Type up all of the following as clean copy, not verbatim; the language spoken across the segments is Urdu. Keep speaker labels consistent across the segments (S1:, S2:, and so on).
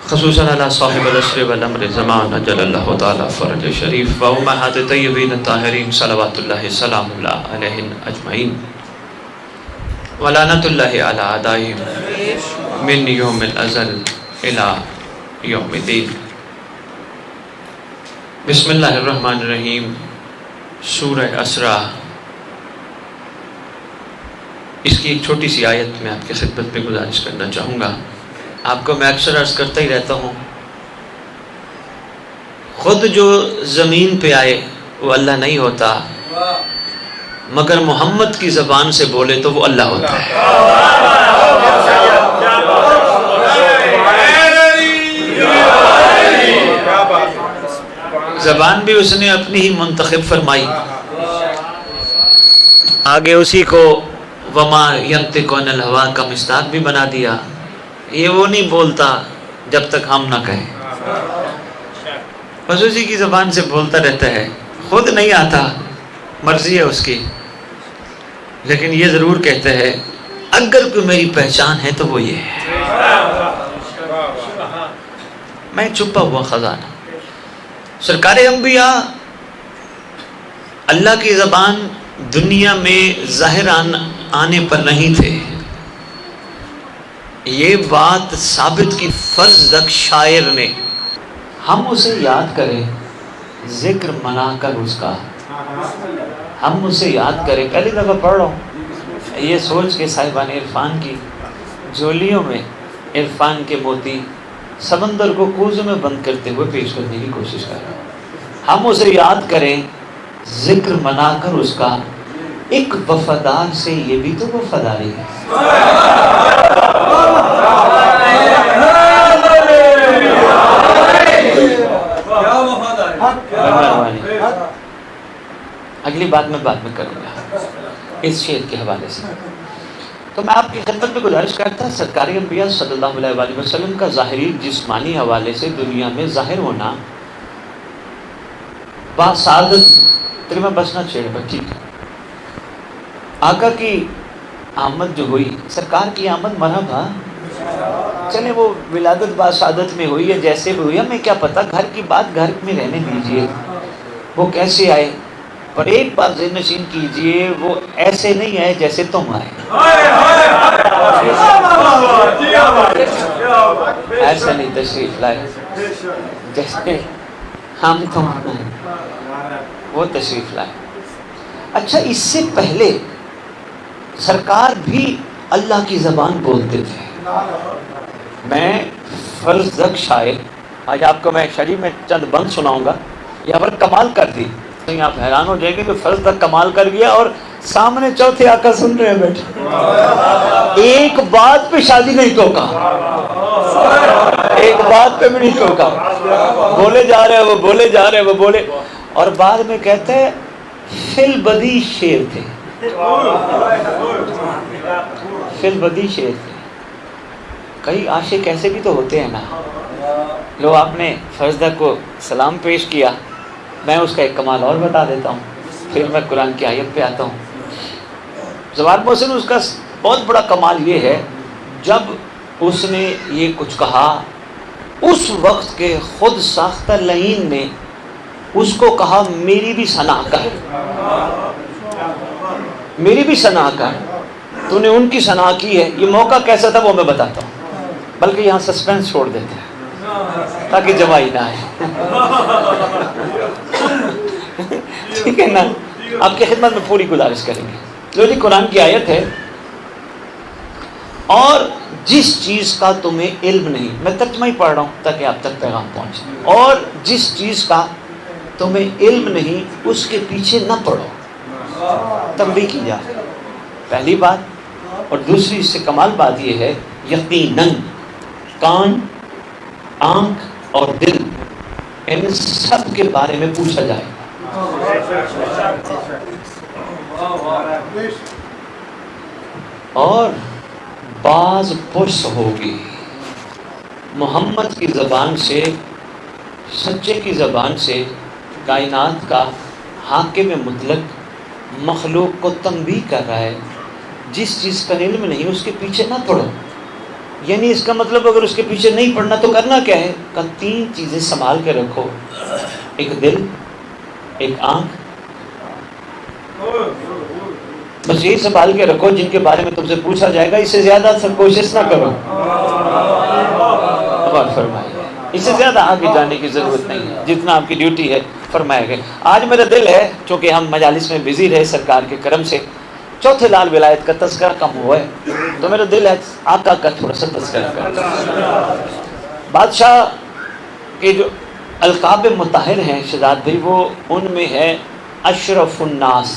S1: خصوصاً علی صاحب العصر والامر زمان اجل اللہ تعالی فرج شریف و امہات طیبین طاہرین صلوات اللہ سلام اللہ علیہن اجمعین ولعنت اللہ علی اعدائہم من یوم الازل الی یوم الدین۔ بسم اللہ الرحمن الرحیم۔ سورہ اسرا، اس کی ایک چھوٹی سی آیت میں آپ کی خدمت میں گزارش کرنا چاہوں گا۔ آپ کو میں اکثر عرض کرتا ہی رہتا ہوں، خود جو زمین پہ آئے وہ اللہ نہیں ہوتا، مگر محمد کی زبان سے بولے تو وہ اللہ ہوتا ہے۔ زبان بھی اس نے اپنی ہی منتخب فرمائی، آگے اسی کو وما ینطق عن الہویٰ کا مصداق بھی بنا دیا۔ یہ وہ نہیں بولتا جب تک ہم نہ کہیں، بس اسی کی زبان سے بولتا رہتا ہے، خود نہیں آتا، مرضی ہے اس کی، لیکن یہ ضرور کہتا ہے اگر کوئی میری پہچان ہے تو وہ یہ ہے، میں چھپا ہوا خزانہ۔ سرکار انبیاء اللہ کی زبان دنیا میں ظاہر آنے پر نہیں تھے، یہ بات ثابت کی فرزدق شاعر نے۔ ہم اسے یاد کریں ذکر منا کر اس کا، ہم اسے یاد کریں۔ پہلی دفعہ پڑھ رہا ہوں، یہ سوچ کے صاحبان عرفان کی جھولیوں میں عرفان کے موتی سمندر کو کوزوں میں بند کرتے ہوئے پیش کرنے کی کوشش کر رہا ہوں۔ ہم اسے یاد کریں ذکر منا کر اس کا، ایک وفادار سے یہ بھی تو وفاداری ہے۔ اگلی بات میں بعد میں کروں گا اس شعر کے حوالے سے۔ تو میں آپ کی خدمت میں گزارش کرتا، سرکار انبیاء صلی اللہ علیہ وآلہ وسلم کا ظاہری جسمانی حوالے سے دنیا میں ظاہر ہونا باسعادت تیرے میں بسنا چھیڑ پر ٹھیک ہے۔ آقا کی آمد جو ہوئی، سرکار کی آمد مرحبا، چلے وہ ولادت باسعادت میں ہوئی ہے جیسے بھی ہوئی، ہمیں کیا پتہ، گھر کی بات گھر میں رہنے دیجئے، وہ کیسے آئے، پر ایک بات ذہن نشین کیجئے، وہ ایسے نہیں آئے جیسے تم آئے، ایسے نہیں تشریف لائے جیسے ہم تم آئے، وہ تشریف لائے۔ اچھا، اس سے پہلے سرکار بھی اللہ کی زبان بولتے تھے۔ میں فرزدق شاعر، آج آپ کو میں شریع میں چند بند سناؤں گا، یہاں پر کمال کر دی، آپ حیران ہو جائیں گے کہ فرزدق کمال کر گیا اور سامنے چوتھے آقا سن رہے ہیں بیٹھے۔ ایک بات پہ شادی نہیں ٹوکا، ایک بات پہ بھی نہیں ٹوکا، بولے جا رہے وہ بولے جا رہے وہ بولے، اور بعد میں کہتے ہیں فی البدی شعر تھے، فی البدی شعر تھے۔ کئی عاشق ایسے بھی تو ہوتے ہیں نا، لو آپ نے فرزدق کو سلام پیش کیا، میں اس کا ایک کمال اور بتا دیتا ہوں، پھر میں قرآن کی آیت پہ آتا ہوں۔ زوال محسن، اس کا بہت بڑا کمال یہ ہے، جب اس نے یہ کچھ کہا، اس وقت کے خود ساختہ لعین نے اس کو کہا میری بھی ثنا کر، میری بھی ثنا کر، تو نے ان کی ثنا کی ہے۔ یہ موقع کیسا تھا وہ میں بتاتا ہوں، بلکہ یہاں سسپینس چھوڑ دیتے ہیں تاکہ جمائی نہ آئے، ٹھیک ہے نا؟ آپ کی خدمت میں پوری گزارش کریں گے۔ جو جی قرآن کی آیت ہے، اور جس چیز کا تمہیں علم نہیں، میں ترجمہ ہی پڑھ رہا ہوں تاکہ آپ تک پیغام پہنچے، اور جس چیز کا تمہیں علم نہیں اس کے پیچھے نہ پڑھو، تنبیہ کی جائے، پہلی بات۔ اور دوسری اس سے کمال بات یہ ہے، یقیناً کان، آنکھ اور دل، ان سب کے بارے میں پوچھا جائے گا۔ اور بعض پرس ہوگی محمد کی زبان سے، سچے کی زبان سے، کائنات کا حاکم مطلق مخلوق کو تنبیہ کر رہا ہے، جس چیز کا علم نہیں اس کے پیچھے نہ پڑو۔ یعنی اس کا مطلب اگر اس کے پیچھے نہیں پڑنا تو کرنا کیا ہے؟ کہ 3 چیزیں سنبھال کے رکھو، ایک دل، ایک آنکھ، بس یہی سنبھال کے رکھو جن کے بارے میں تم سے پوچھا جائے گا، اس سے زیادہ سب کوشش نہ کرو۔ غور فرمائیے، اس سے زیادہ آگے جانے کی ضرورت نہیں ہے، جتنا آپ کی ڈیوٹی ہے فرمایا گیا۔ آج میرا دل ہے چونکہ ہم مجالس میں بزی رہے سرکار کے کرم سے، چوتھے لال ولایت کا تذکرہ کم ہوا ہے، تو میرا دل ہے آقا کا تھوڑا سا تذکرہ کرتا۔ بادشاہ کے جو القاب مطہر ہیں شہزاد بھائی، وہ ان میں ہے اشرف الناس،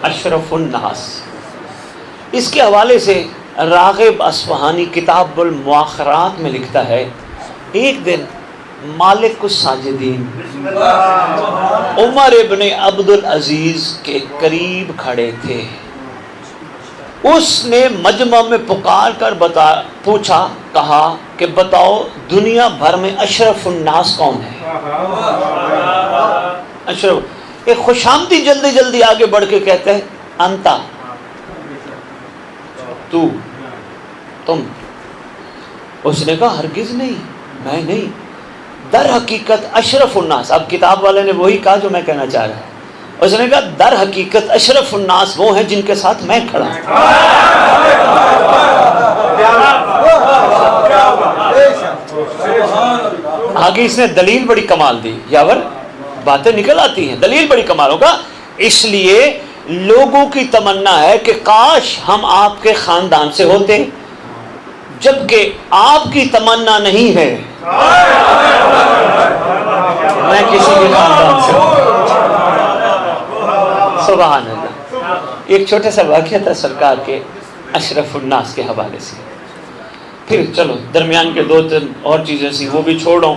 S1: اشرف الناس۔ اس کے حوالے سے راغب اصفہانی کتاب المؤخرات میں لکھتا ہے، ایک دن مالک الساجدین عمر ابن عبد العزیز کے قریب کھڑے تھے، اس نے مجمع میں پکار کر پوچھا، کہا کہ بتاؤ دنیا بھر میں اشرف الناس کون ہے؟ اشرف، ایک خوشامدی جلدی جلدی آگے بڑھ کے کہتے ہیں انتا، تو، تم۔ اس نے کہا ہرگز نہیں، میں نہیں، در حقیقت اشرف الناس۔ اب کتاب والے نے وہی کہا جو میں کہنا چاہ رہا ہوں، اس نے کہا در حقیقت اشرف الناس وہ ہیں جن کے ساتھ میں کھڑا ہوں۔ آگے اس نے دلیل بڑی کمال دی، یاور باتیں نکل آتی ہیں، دلیل بڑی کمال ہوگا۔ اس لیے لوگوں کی تمنا ہے کہ کاش ہم آپ کے خاندان سے ہوتے، جبکہ آپ کی تمنا نہیں ہے میں کسی بھی خاندان سے ہوں۔ سبحان اللہ۔ ایک چھوٹا سا واقعہ تھا سرکار کے اشرف الناس کے حوالے سے، پھر چلو درمیان کے 2-3 اور چیزیں سی وہ بھی چھوڑو۔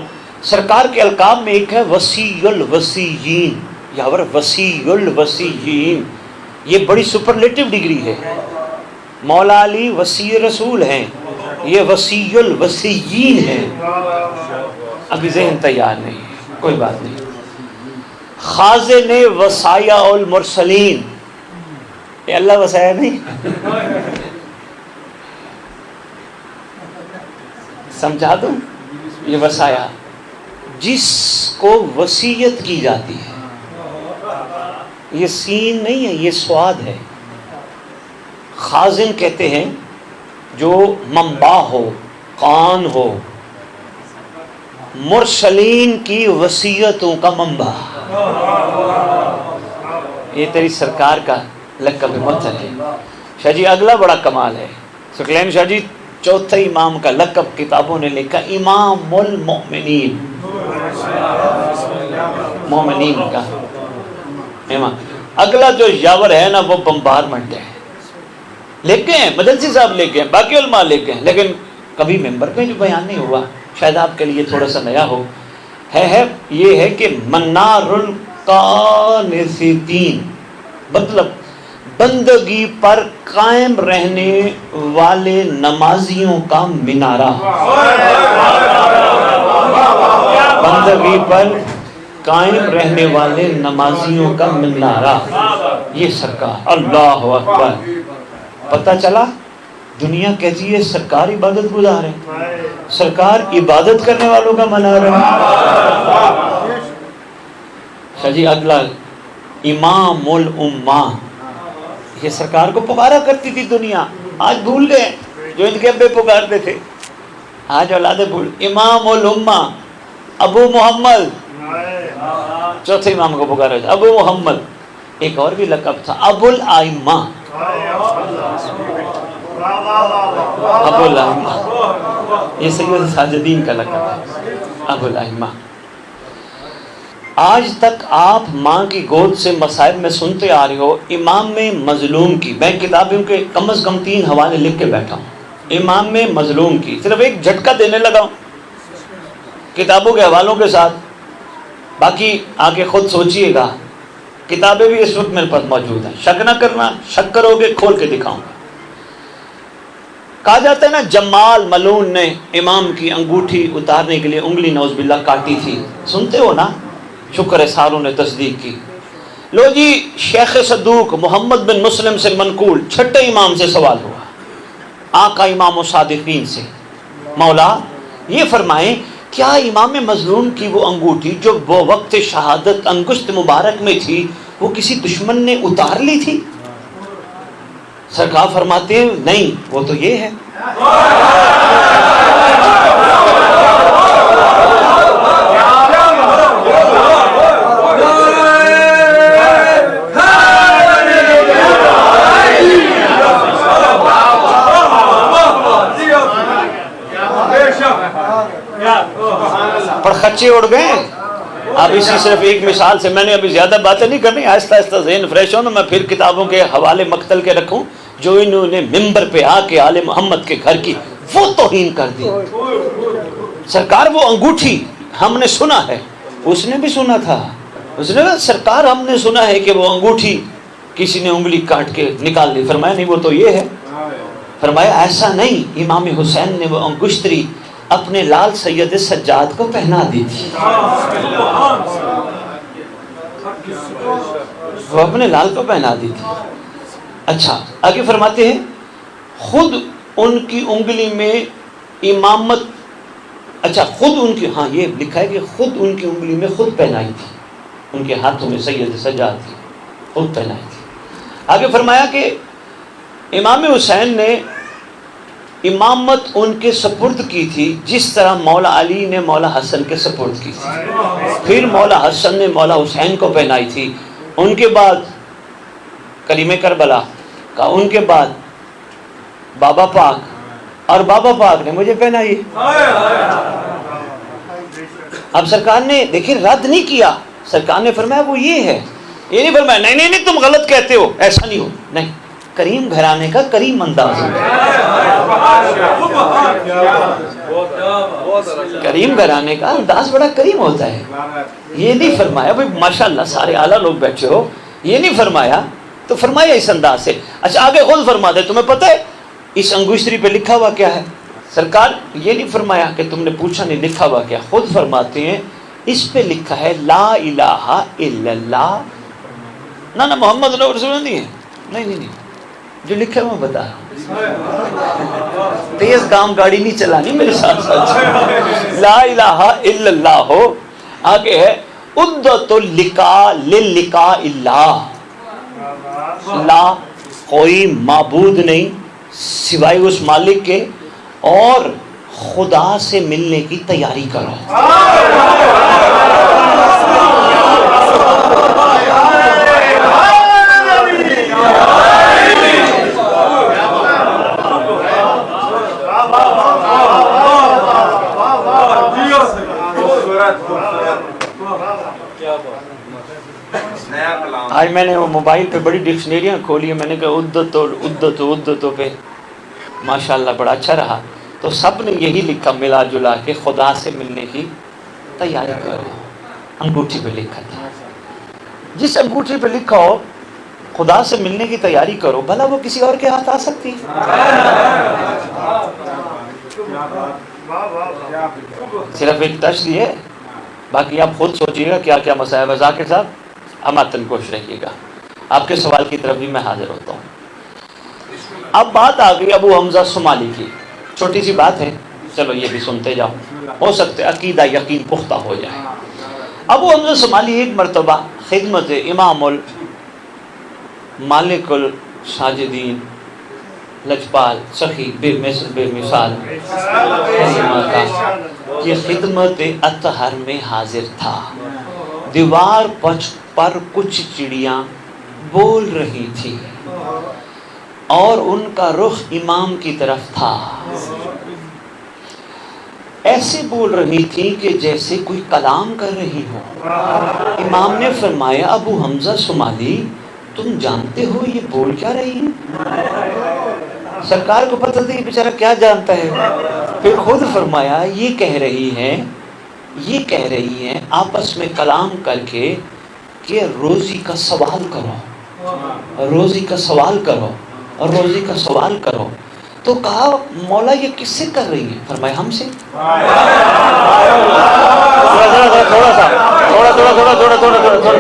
S1: سرکار کے القاب میں ایک ہے وسیع الوسیعین، یاور وسیع الوسیعین، یہ بڑی سپرلیٹو ڈگری ہے۔ مولا علی وسیع رسول ہیں، یہ وسیع الوسیعین ہیں۔ ابھی ذہن تیار نہیں ہے، کوئی بات نہیں۔ خازن وصایا المرسلین، یہ اللہ وصایا نہیں، سمجھا دوں، یہ وصایا جس کو وصیت کی جاتی ہے، یہ سین نہیں ہے، یہ سواد ہے۔ خازن کہتے ہیں جو منبع ہو، کان ہو، مرسلین کی وصیتوں کا منبع۔ یہ تیری سرکار کا لقب مطلب ہے۔ شاہ جی اگلا بڑا کمال ہے، سکلین شاہ جی چوتھے امام کا لقب کتابوں نے لکھا امام المؤمنین، مومنین کا امام۔ اگلا جو یاور ہے نا وہ بمبارمنٹ ہے، لے کے ہیں مدلسی صاحب، لے کے ہیں باقی علماء لے کے ہیں، لیکن کبھی ممبر پہ جو بیان نہیں ہوا، شاید آپ کے لیے تھوڑا سا نیا ہو۔ ہے یہ ہے کہ منار القانتین، مطلب بندگی پر قائم رہنے والے نمازیوں کا مینارہ، بندگی پر قائم رہنے والے نمازیوں کا مینارہ، یہ سرکار۔ اللہ اکبر۔ پتہ چلا دنیا کہتی ہے سرکار عبادت گزار ہے، سرکار عبادت کرنے والوں کا منارہ ہے۔ شاہ جی اگلا امام الامہ، یہ سرکار کو پکارا کرتی تھی دنیا، آج بھول گئے جو ان کے ابے پکارتے تھے، آج اولاد بھول۔ امام الامہ ابو محمد، چوتھے امام کو پکارا تھا ابو محمد۔ ایک اور بھی لقب تھا ابو الائمہ، ابو الائمہ، یہ سید ساجدین کا لقب ہے ابو الائمہ۔ آج تک آپ ماں کی گود سے مصائب میں سنتے آ رہے ہو امام میں مظلوم کی، میں کتابوں کے کم از کم 3 حوالے لکھ کے بیٹھا ہوں، امام میں مظلوم کی صرف ایک جھٹکا دینے لگا ہوں کتابوں کے حوالوں کے ساتھ، باقی آگے خود سوچئے گا، کتابیں بھی اس وقت میرے پاس موجود ہیں، شک نہ کرنا، شک کرو گے کھول کے دکھاؤں گا۔ کہا جاتا ہے نا جمال ملون نے امام کی انگوٹھی اتارنے کے لیے انگلی نعوذ باللہ کاٹی تھی، سنتے ہو نا، شکر ہے ساروں نے تصدیق کی۔ لو جی شیخ صدوق محمد بن مسلم سے منقول چھٹے امام سے سوال ہوا، آقا امام صادقین سے، مولا یہ فرمائیں کیا امام مظلوم کی وہ انگوٹھی جو وہ وقت شہادت انگشت مبارک میں تھی وہ کسی دشمن نے اتار لی تھی؟ سرکار فرماتے ہیں نہیں، وہ تو یہ ہے۔ پر خچے اڑ گئے۔ اب اسی صرف ایک مثال سے، میں نے ابھی زیادہ باتیں نہیں کرنی، آہستہ آہستہ ذہن فریش ہو، میں پھر کتابوں کے حوالے مقتل کے رکھوں جو انہوں نے ممبر پہ آ کے آل محمد کے گھر کی وہ توہین کر دی۔ سرکار وہ انگوٹھی ہم نے سنا ہے، اس نے بھی سنا تھا، اس نے کہا سرکار ہم نے سنا ہے کہ وہ انگوٹھی کسی نے انگلی کاٹ کے نکال لی۔ فرمایا نہیں، وہ تو یہ ہے۔ فرمایا ایسا نہیں، امام حسین نے وہ انگشتری اپنے لال سید سجاد کو پہنا دی تھی، وہ اپنے لال کو پہنا دی تھی۔ اچھا آگے فرماتے ہیں خود ان کی انگلی میں امامت، اچھا خود ان کی، ہاں یہ لکھا ہے کہ خود ان کی انگلی میں خود پہنائی تھی، ان کے ہاتھوں میں سید سجاد تھی، خود پہنائی تھی۔ آگے فرمایا کہ امام حسین نے امامت ان کے سپرد کی تھی جس طرح مولا علی نے مولا حسن کے سپرد کی تھی، پھر مولا حسن نے مولا حسین کو پہنائی تھی، ان کے بعد کلمہ کربلا کا، ان کے بعد بابا پاک، اور بابا پاک نے مجھے پہنائی۔ اب سرکار نے دیکھیں رد نہیں کیا، سرکار نے فرمایا وہ یہ ہے، یہ نہیں فرمایا نہیں نہیں نہیں تم غلط کہتے ہو، ایسا نہیں ہو، نہیں، کریم گھرانے کا کریم انداز ہے، کریم گھرانے کا انداز بڑا کریم ہوتا ہے۔ یہ نہیں فرمایا بھائی ماشاءاللہ سارے اعلیٰ لوگ بیٹھے ہو، یہ نہیں فرمایا، تو فرمایا اس انداز سے۔ اچھا آگے خود فرما دے تمہیں پتہ ہے اس انگوشتری پہ لکھا ہوا کیا ہے؟ سرکار یہ نہیں فرمایا کہ تم نے پوچھا نہیں لکھا ہوا کیا، خود فرماتے ہیں اس پہ لکھا ہے لا الہ الا اللہ، نہ محمد رسول اللہ نہیں ہے، نہیں نہیں نہیں، جو لکھا ہے میں بتا رہا ہوں، تیز کام گاڑی نہیں چلانی میرے ساتھ ساتھ، لا الہ الا اللہ ہو، آگے ہے عدت اللقاء للقاء اللہ، لا کوئی معبود نہیں سوائے اس مالک کے، اور خدا سے ملنے کی تیاری کرو۔ آج میں نے وہ موبائل پہ بڑی ڈکشنریاں کھولی ہیں، میں نے کہا عدتوں پہ ماشاءاللہ بڑا اچھا رہا، تو سب نے یہی لکھا ملا جلا کے خدا سے ملنے کی تیاری کرو، انگوٹھی پہ لکھا تھا۔ جس انگوٹھی پہ لکھا ہو خدا سے ملنے کی تیاری کرو، بھلا وہ کسی اور کے ہاتھ آ سکتی؟ صرف ایک ٹچ دی ہے، باقی آپ خود سوچیے گا کیا کیا مسائل ہے۔ ذاکر صاحب اماتن کوش رہیے گا، آپ کے سوال کی طرف بھی میں حاضر ہوتا ہوں۔ اب بات آ گئی ابو حمزہ صومالی کی، چھوٹی سی بات ہے، چلو یہ بھی سنتے جاؤ، ہو سکتے عقیدہ یقین پختہ ہو جائے۔ ابو حمزہ صومالی ایک مرتبہ خدمت امام مالک الساجدین لجپال سخی بے مثال کی خدمت اطہر میں حاضر تھا۔ دیوار پر کچھ چڑیاں بول رہی تھی اور ان کا رخ امام کی طرف تھا، ایسے بول رہی تھی کہ جیسے کوئی کلام کر رہی ہو۔ امام نے فرمایا ابو حمزہ صومالی تم جانتے ہو یہ بول کیا رہی ہیں؟ سرکار کو پتہ تھی بیچارہ کیا جانتا ہے، پھر خود فرمایا یہ کہہ رہی ہیں آپس میں کلام کر کے کہ روزی کا سوال کرو، روزی کا سوال کرو اور روزی کا سوال کرو۔ تو کہا مولا یہ کس سے کر رہی ہیں؟ فرمایا ہم سے۔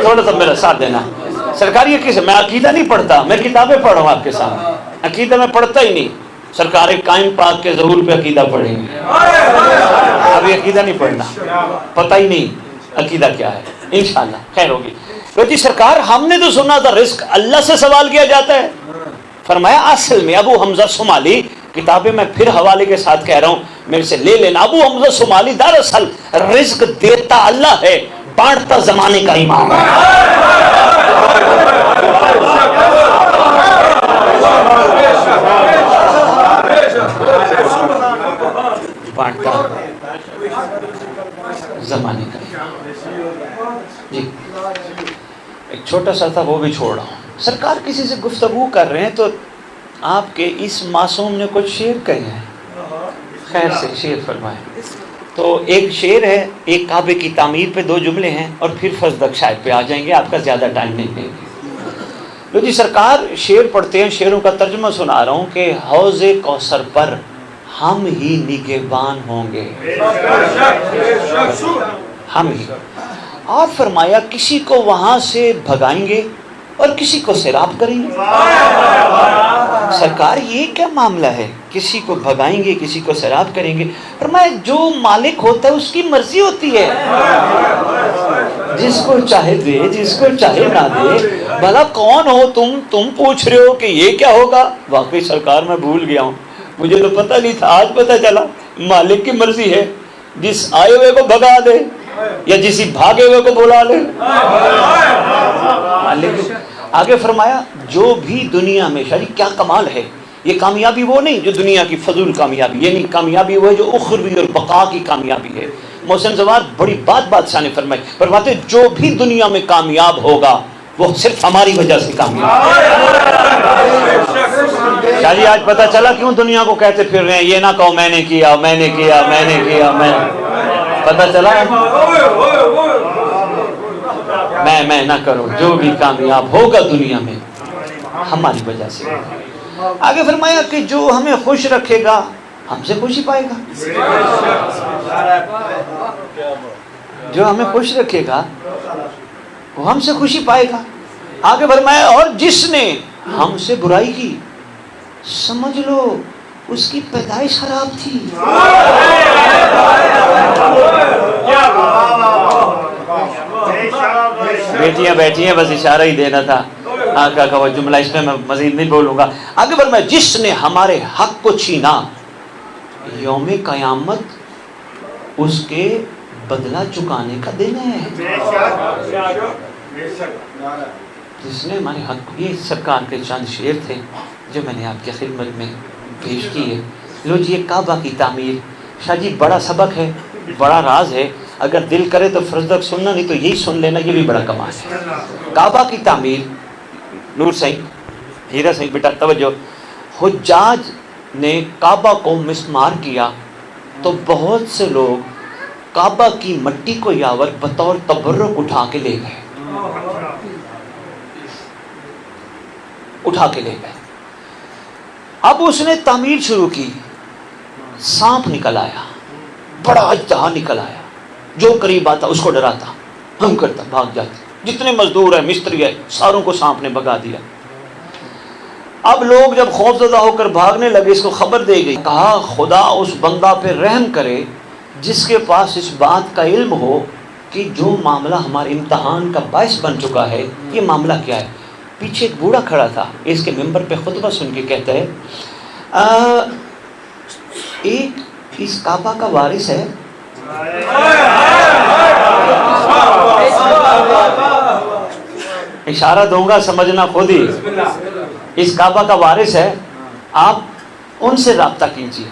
S1: تھوڑا سا میرا ساتھ دینا سرکار، یہ کس، میں عقیدہ نہیں پڑھتا، میں کتابیں پڑھ رہا ہوں آپ کے سامنے، عقیدہ میں پڑھتا ہی نہیں، سرکار قائم پاک کے ظہور پہ عقیدہ پڑھیں گے. ابھی عقیدہ نہیں پڑھنا, پتہ ہی نہیں عقیدہ کیا ہے, انشاءاللہ خیر ہوگی. تو جی سرکار ہم نے تو سنا تھا رزق اللہ سے سوال کیا جاتا ہے. فرمایا اصل میں ابو حمزہ صومالی, کتابیں میں پھر حوالے کے ساتھ کہہ رہا ہوں, میرے سے لے لینا, ابو حمزہ صومالی دراصل رزق دیتا اللہ ہے, بانٹتا زمانے کا امام ہے. بانٹتا زمانے کا جی. ایک چھوٹا سا تھا وہ بھی چھوڑ رہا ہوں. سرکار کسی سے گفتگو کر رہے ہیں تو آپ کے اس معصوم نے کچھ شعر کہے ہیں, خیر سے شعر فرمائے. تو ایک شعر ہے, ایک کعبے کی تعمیر پہ 2 جملے ہیں, اور پھر فضدق شاید پہ آ جائیں گے, آپ کا زیادہ ٹائم نہیں لیں گے. لو جی سرکار شعر پڑھتے ہیں, شعروں کا ترجمہ سنا رہا ہوں کہ حوض کوثر پر ہم ہی نگہبان ہوں گے, ہم ہی. اور فرمایا کسی کو وہاں سے بھگائیں گے اور کسی کو سیراب کریں گے. سرکار یہ کیا معاملہ ہے, کسی کو بھگائیں گے کسی کو سیراب کریں گے. فرمایا جو مالک ہوتا ہے اس کی مرضی ہوتی ہے, جس کو چاہے دے جس کو چاہے نہ دے. بھلا کون ہو تم پوچھ رہے ہو کہ یہ کیا ہوگا. واقعی سرکار میں بھول گیا ہوں, مجھے تو پتہ نہیں تھا, آج پتہ چلا. مالک کی مرضی ہے, جس آئے ہوئے کو بھگا دے یا جسی بھاگے ہوئے کو بلا لے. مالک. آگے فرمایا جو بھی دنیا میں, شاید کیا کمال ہے, یہ کامیابی وہ نہیں جو دنیا کی فضول کامیابی, یہ نہیں, کامیابی وہ ہے جو اخروی اور بقا کی کامیابی ہے. محسن زوار بڑی بادشاہ نے فرمائی, فرماتے جو بھی دنیا میں کامیاب ہوگا وہ صرف ہماری وجہ سے کامیاب. شاید آج پتہ چلا کیوں دنیا کو کہتے پھر رہے ہیں یہ نہ کہو میں نے کیا میں نے کیا میں نے کیا, پتہ چلا میں نہ کرو, جو بھی کامیاب ہوگا دنیا میں ہماری وجہ سے. آگے فرمایا کہ جو ہمیں خوش رکھے گا ہم سے خوشی پائے گا, جو ہمیں خوش رکھے گا وہ ہم سے خوشی پائے گا. آگے فرمایا اور جس نے ہم سے برائی کی سمجھ لو اس کی پیدائش خراب تھی. بیٹیاں بیٹھی ہیں, بس اشارہ ہی دینا تھا, آقا کا وہ جملہ, اس میں میں مزید نہیں بولوں گا. آگے فرمایا جس نے ہمارے حق کو چھینا یوم قیامت اس کے بدلہ چکانے کا دن ہے. جس نے ہمارے حق, یہ سرکار کے چند شعر تھے جو میں نے آپ کی خدمت میں پیش کی ہے. لو جی یہ کعبہ کی تعمیر, شاہ جی بڑا سبق ہے, بڑا راز ہے, اگر دل کرے تو فرض سننا, نہیں تو یہی سن لینا, یہ بھی بڑا کمال ہے. کعبہ کی تعمیر, نور صحیح, ہیرا صحیح بیٹا توجہ, حجاج نے کعبہ کو مسمار کیا تو بہت سے لوگ کعبہ کی مٹی کو یاور بطور تبرک اٹھا کے لے گئے, اٹھا کے لے گئے. اب اس نے تعمیر شروع کی, سانپ نکل آیا, بڑا اجدہا نکل آیا, جو قریب آتا اس کو ڈراتا, ہم کرتا, بھاگ جاتے. جتنے مزدور ہیں مستری ہے ساروں کو سانپ نے بھگا دیا. اب لوگ جب خوف زدہ ہو کر بھاگنے لگے, اس کو خبر دے گئی, کہا خدا اس بندہ پہ رحم کرے جس کے پاس اس بات کا علم ہو کہ جو معاملہ ہمارے امتحان کا باعث بن چکا ہے یہ معاملہ کیا ہے. پیچھے ایک بوڑھا کھڑا تھا, اس کے ممبر پہ خطبہ سن کے کہتا ہے ایک اس کعبہ کا وارث ہے, اشارہ دوں گا سمجھنا خود ہی, اس کعبہ کا وارث ہے, آپ ان سے رابطہ کیجیے.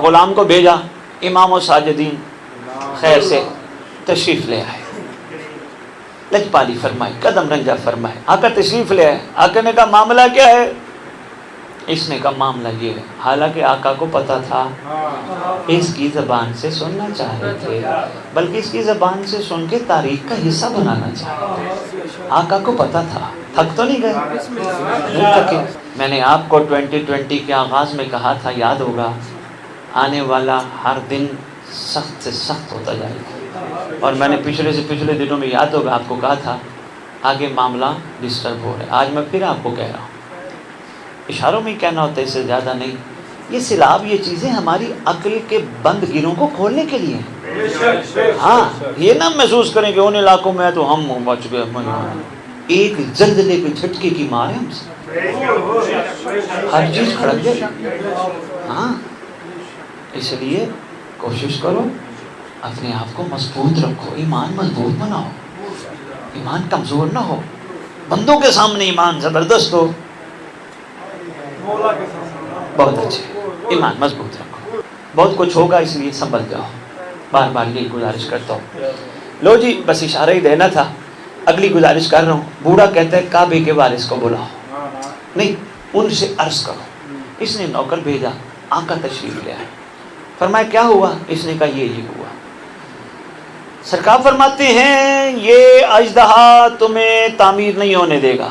S1: غلام کو بھیجا, امام و ساجدین خیر سے تشریف لے آئے, لجپالی فرمائی, قدم رنجا فرمائے, آقا تشریف لے آئے. آقا نے کہا معاملہ کیا ہے؟ اس نے کہا معاملہ یہ ہے. حالانکہ آقا کو پتا تھا اس کی زبان سے سننا چاہ رہے تھے, بلکہ اس کی زبان سے سن کے تاریخ کا حصہ بنانا چاہ رہے تھے. آقا کو پتا تھا, تھک تو نہیں گئے, نہیں تھکے. میں نے آپ کو 2020 کے آغاز میں کہا تھا, یاد ہوگا, آنے والا ہر دن سخت سے سخت ہوتا جائے گا, اور میں نے پچھلے سے پچھلے دنوں میں یاد ہوگا آپ کو کہا تھا آگے معاملہ ڈسٹرب ہو رہا ہے. آج میں پھر آپ کو کہہ رہا ہوں, اشاروں میں ہی کہنا ہوتا ہے, اس سے زیادہ نہیں. یہ سیلاب، یہ چیزیں ہماری عقل کے بند گیروں کو کھولنے کے لیے ہیں. ہاں، یہ نہ محسوس کریں کہ ان علاقوں میں تو ہم بچ گئے. ایک زلزلے کے جھٹکے کی مار ہے ہم سے، ہر چیز کھڑک جائے. ہاں، اس لیے کوشش کرو اپنے آپ کو مضبوط رکھو، ایمان مضبوط بناؤ، ایمان کمزور نہ ہو. بندوں کے سامنے ایمان زبردست ہو، بہت اچھے، ایمان مضبوط رکھو. بہت کچھ ہوگا، اس لیے سنبھل جاؤ. بار بار یہ گزارش کرتا ہوں. لو جی، بس اشارہ ہی دینا تھا. اگلی گزارش کر رہا ہوں. بوڑھا کہتا ہے کعبے کے وارث کو بلاؤ، نہیں ان سے عرض کرو. اس نے نوکر بھیجا، آقا تشریف لے آئے. فرمایا کیا ہوا؟ اس نے کہا یہ ہوا. سرکار فرماتے ہیں یہ اژدہا تمہیں تعمیر نہیں ہونے دے گا.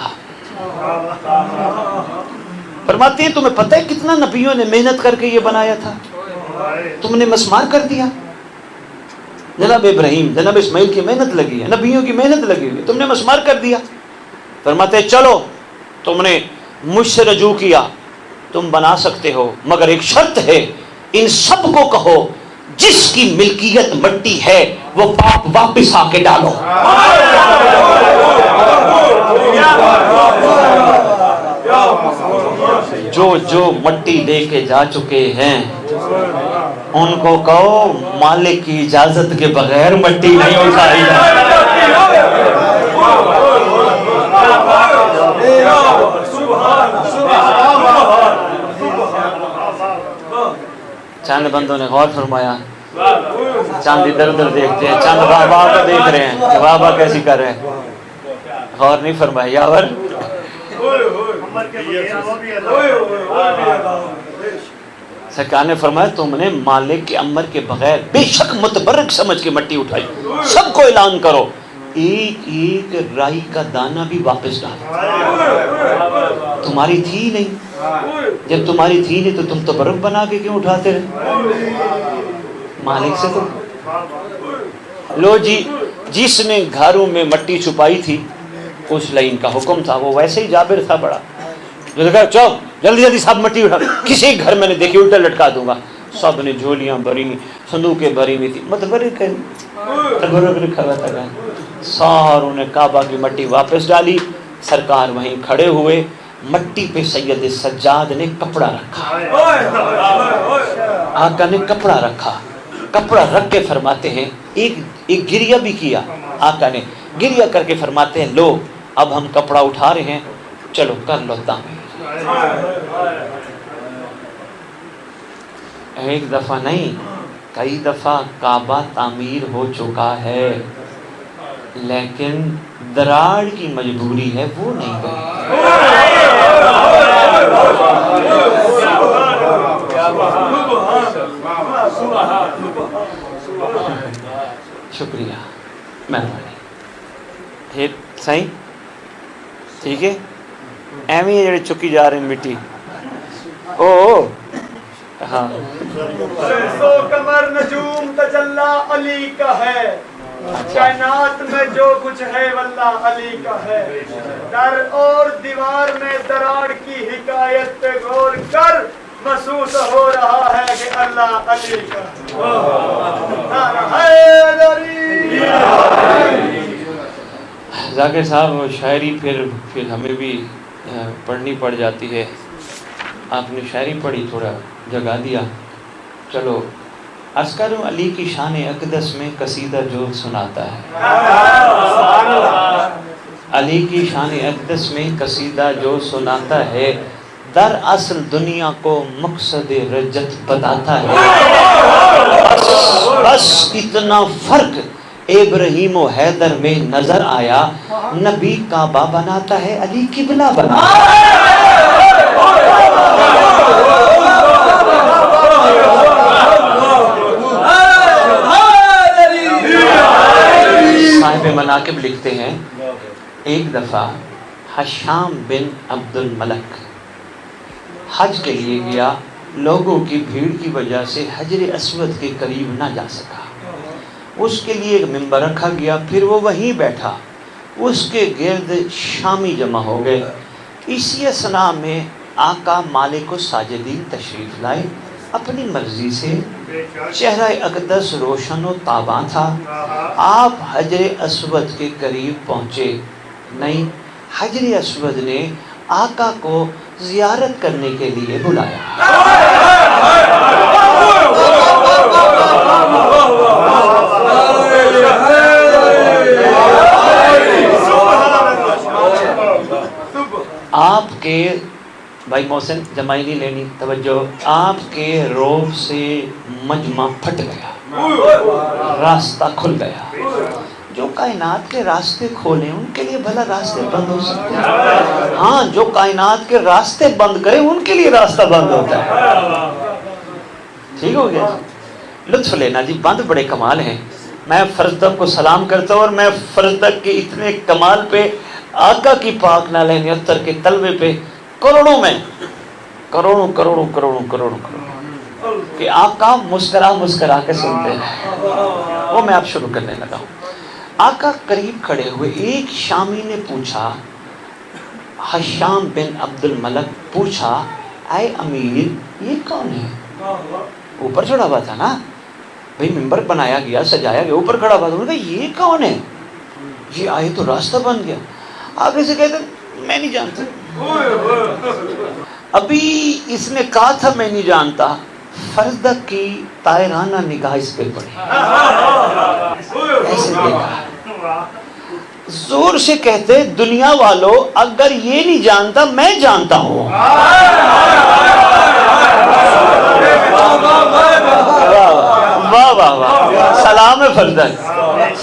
S1: فرماتے ہیں تمہیں پتہ ہے کتنا نبیوں نے محنت کر کے یہ بنایا تھا، تم نے مسمار کر دیا. جناب ابراہیم، جناب اسماعیل کی محنت لگی ہے، نبیوں کی محنت لگی ہوئی، تم نے مسمار کر دیا. فرماتے ہیں چلو تم نے مجھ سے رجوع کیا، تم بنا سکتے ہو، مگر ایک شرط ہے، ان سب کو کہو جس کی ملکیت مٹی ہے وہ پاپ واپس آ کے ڈالو. جو مٹی لے کے جا چکے ہیں ان کو کہو مالک کی اجازت کے بغیر مٹی نہیں اٹھائی جائے. چند بندوں نے غور فرمایا، چاند ادھر ادھر دیکھتے ہیں، چند بابا کو دیکھ رہے ہیں کہ بابا کیسی کر رہے ہیں. غور نہیں فرمایا. یاور سرکار نے فرمایا تم نے مالک کے امر کے بغیر بے شک متبرک سمجھ کے مٹی اٹھائی. سب کو اعلان کرو ایک ایک رائی کا دانہ بھی واپس ڈالو. تمہاری تھی نہیں، جب تمہاری تھی نہیں تو تم تبرک بنا کے کیوں اٹھاتے رہے؟ مالک سے تو لو جی، جس نے گھروں میں مٹی چھپائی تھی اس لائن کا حکم تھا، وہ ویسے ہی جابر تھا بڑا، جو کہا چلو جلدی جلدی سب مٹی اٹھا. کسی گھر میں نے دیکھی الٹا لٹکا دوں گا. سب نے جھولیاں بھری، صندوقیں بھری ہوئی تھی، تبرک لکھا ہوا تھا. ساروں نے کعبہ کی مٹی واپس ڈالی. سرکار وہیں کھڑے ہوئے، مٹی پہ سید سجاد نے کپڑا رکھا. آقا نے کپڑا رکھا، کپڑا رکھ کے فرماتے ہیں ایک گریہ بھی کیا. آقا نے گریہ کر کے فرماتے ہیں لو اب ہم کپڑا اٹھا رہے ہیں، چلو کر لو تعمیر. ایک دفعہ نہیں کئی دفعہ کعبہ تعمیر ہو چکا ہے، لیکن دراڑ کی مجبوری ہے وہ نہیں گئی. شکریہ، مہربانی. صحیح ٹھیک ہے. ایویں جڑے چکی جا رہے ہیں مٹی. او ہاں،
S2: سو کمر نجوم تجلا علی کا ہے، کائنات میں جو کچھ ہے واللہ علی کا ہے. در اور دیوار میں دراڑ کی حکایت پہ غور کر، محسوس ہو رہا ہے کہ اللہ علی کا ہے.
S1: ذاکر صاحب شاعری پھر ہمیں بھی پڑھنی پڑ جاتی ہے. آپ نے شاعری پڑھی، تھوڑا جگا دیا. چلو عسکر علی کی شان اقدس میں قصیدہ جو سناتا ہے، علی کی شان اقدس میں قصیدہ جو سناتا ہے، در اصل دنیا کو مقصد رجت بتاتا ہے. بس اتنا فرق ابراہیم و حیدر میں نظر آیا، نبی کعبہ بناتا ہے، علی قبلہ بناتا ہے. صاحب مناقب لکھتے ہیں ایک دفعہ حشام بن عبد الملک حج کے لیے گیا، لوگوں کی بھیڑ کی وجہ سے حجر اسود کے قریب نہ جا سکا. اس کے لیے ایک ممبر رکھا گیا، پھر وہ وہیں بیٹھا، اس کے گرد شامی جمع ہو گئے. اسی اثناء میں آقا مالک الساجدین تشریف لائے، اپنی مرضی سے چہرہ اقدس روشن و تاباں تھا، آپ حجر اسود کے قریب پہنچے نہیں، حجر اسود نے آقا کو زیارت کرنے کے لیے بلایا۔ آپ کے بھائی محسن جمائی نہیں لینی توجہ، آپ کے روب سے مجمع پھٹ گیا، راستہ کھل گیا۔ جو کائنات کے راستے کھولیں ان کے لیے بھلا راستے بند ہو سکتے ہیں؟ ہاں، جو کائنات کے راستے بند کریں ان کے لیے راستہ بند ہوتا ہے۔ ٹھیک ہو گیا؟ لطف لینا جی، بند بڑے کمال ہیں۔ میں فرزدق کو سلام کرتا ہوں، اور میں فرزدق کے اتنے کمال پہ، آقا کی پاک نالین اتر کے طلبے پہ کروڑوں میں کروڑوں کروڑوں کروڑوں کروڑوں کروڑوں کہ آقا مسکرا کے سنتے ہیں، وہ میں آپ شروع کرنے لگا ہوں۔ آقا قریب کھڑے ہوئے، ایک شامی نے پوچھا، حشام بن عبد الملک پوچھا، اے امیر یہ کون ہے؟ اوپر چڑھا ہوا تھا نا بھئی، ممبر بنایا گیا، سجایا گیا، اوپر کھڑا ہوا تھا، انہوں نے کہا یہ کون ہے؟ یہ آئے تو راستہ بن گیا۔ آگے سے کہتے میں نہیں جانتا، ابھی اس نے کہا تھا میں نہیں جانتا، فرزدق کی طائرانہ نگاہ اس پہ پڑی، ایسے دیکھا، زور سے کہتے دنیا والوں اگر یہ نہیں جانتا میں جانتا ہوں۔ واہ واہ واہ، سلام ہے فرزدق،